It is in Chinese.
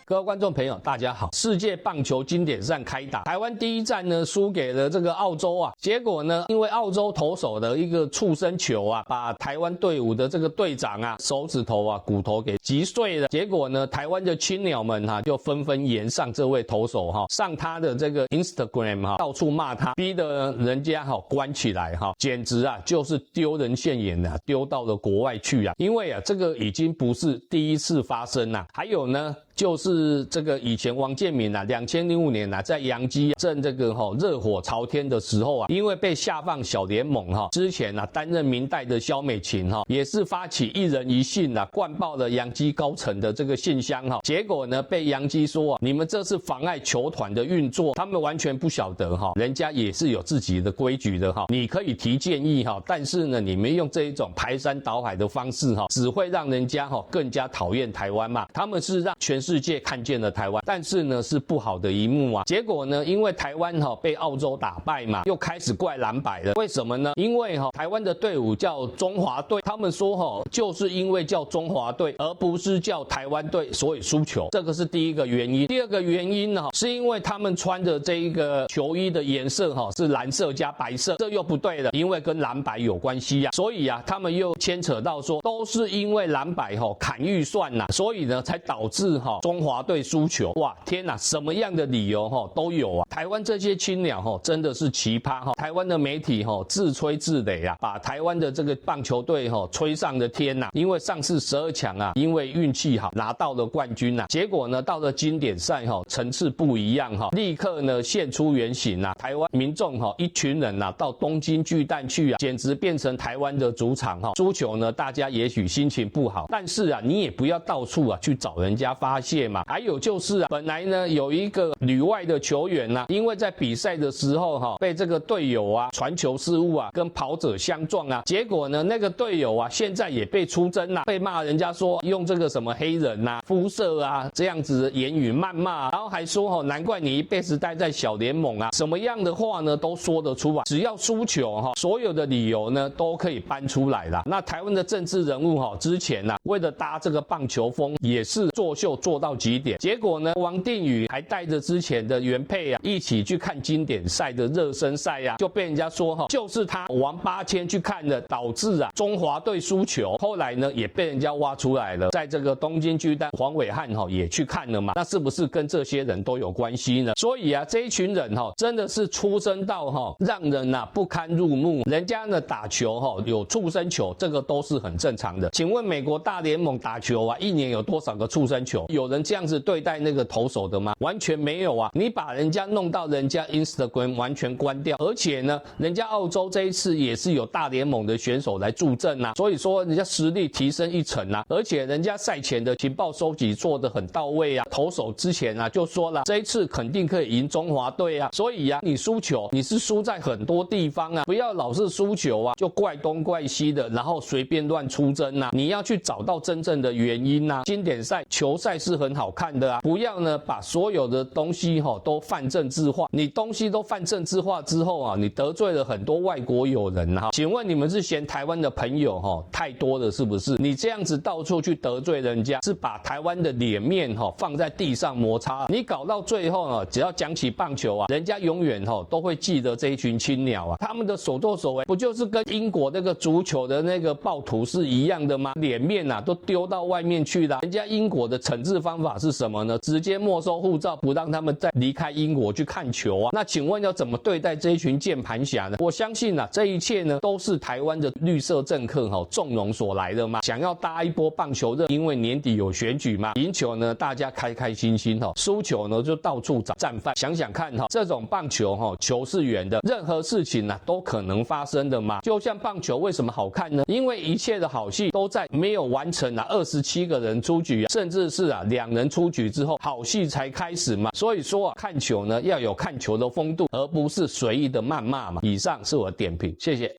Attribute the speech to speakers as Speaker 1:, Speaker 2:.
Speaker 1: 各位观众朋友，大家好！世界棒球经典赛开打，台湾第一战呢输给了这个澳洲啊。结果呢，因为澳洲投手的一个触身球啊，把台湾队伍的这个队长啊手指头啊骨头给击碎了。结果呢，台湾的青鸟们就纷纷炎上这位投手上他的这个 Instagram 到处骂他，逼得人家关起来简直就是丢人现眼啊，丢到了国外去啊。因为这个已经不是第一次发生了，还有呢。就是这个以前王建民2005年在洋基正这个热火朝天的时候因为被下放小联盟之前担任明代的萧美琴也是发起一人一信灌爆了洋基高层的这个信箱结果呢被洋基说你们这是妨碍球团的运作，他们完全不晓得人家也是有自己的规矩的你可以提建议但是呢你们用这一种排山倒海的方式只会让人家更加讨厌台湾嘛，他们是让全世界看见了台湾，但是呢是不好的一幕啊。结果呢，因为台湾被澳洲打败嘛，又开始怪蓝白了。为什么呢？因为台湾的队伍叫中华队，他们说就是因为叫中华队，而不是叫台湾队，所以输球。这个是第一个原因。第二个原因呢，是因为他们穿的这一个球衣的颜色是蓝色加白色，这又不对了，因为跟蓝白有关系啊。所以他们又牵扯到说，都是因为蓝白砍预算所以呢才导致中华队输球。哇，天哪，什么样的理由都有啊！台湾这些青鸟真的是奇葩台湾的媒体自吹自擂把台湾的这个棒球队吹上了天因为上次12强因为运气好拿到了冠军结果呢到了经典赛层次不一样立刻呢现出原形台湾民众一群人到东京巨蛋去简直变成台湾的主场输球呢大家也许心情不好，但是你也不要到处去找人家发泄嘛。还有就是本来呢有一个旅外的球员因为在比赛的时候被这个队友传球失误跟跑者相撞结果呢那个队友现在也被出征被骂人家说用这个什么黑人肤色这样子的言语谩骂然后还说难怪你一辈子待在小联盟什么样的话呢都说得出来，只要输球所有的理由呢都可以搬出来了。那台湾的政治人物之前为了搭这个棒球风也是作秀做到极点，结果呢王定宇还带着之前的原配一起去看经典赛的热身赛就被人家说就是他王8000去看了，导致中华队输球。后来呢也被人家挖出来了，在这个东京巨蛋黄伟汉也去看了嘛，那是不是跟这些人都有关系呢？所以这一群人真的是出生到让人不堪入目。人家呢打球有触身球，这个都是很正常的。请问美国大联盟打球一年有多少个触身球？有人这样子对待那个投手的吗？完全没有你把人家弄到人家 Instagram 完全关掉，而且呢人家澳洲这一次也是有大联盟的选手来助阵所以说人家实力提升一层而且人家赛前的情报收集做得很到位投手之前就说了这一次肯定可以赢中华队所以你输球你是输在很多地方不要老是输球就怪东怪西的，然后随便乱出征你要去找到真正的原因经典赛球赛是很好看的不要呢把所有的东西都泛政治化。你东西都泛政治化之后你得罪了很多外国友人请问你们是嫌台湾的朋友太多了是不是？你这样子到处去得罪人家，是把台湾的脸面放在地上摩擦。你搞到最后只要讲起棒球人家永远都会记得这一群青鸟他们的所作所为不就是跟英国那个足球的那个暴徒是一样的吗？脸面都丢到外面去了。人家英国的惩治方法是什么呢？直接没收护照，不让他们再离开英国去看球那请问要怎么对待这一群键盘侠呢？我相信这一切呢都是台湾的绿色政客纵容所来的嘛，想要搭一波棒球热，因为年底有选举嘛，赢球呢大家开开心心输球呢就到处找战犯。想想看这种棒球球是圆的，任何事情都可能发生的嘛。就像棒球为什么好看呢？因为一切的好戏都在没有完成27个人出局甚至是2人出局之后好戏才开始嘛。所以说看球呢要有看球的风度，而不是随意的谩骂嘛。以上是我的点评，谢谢。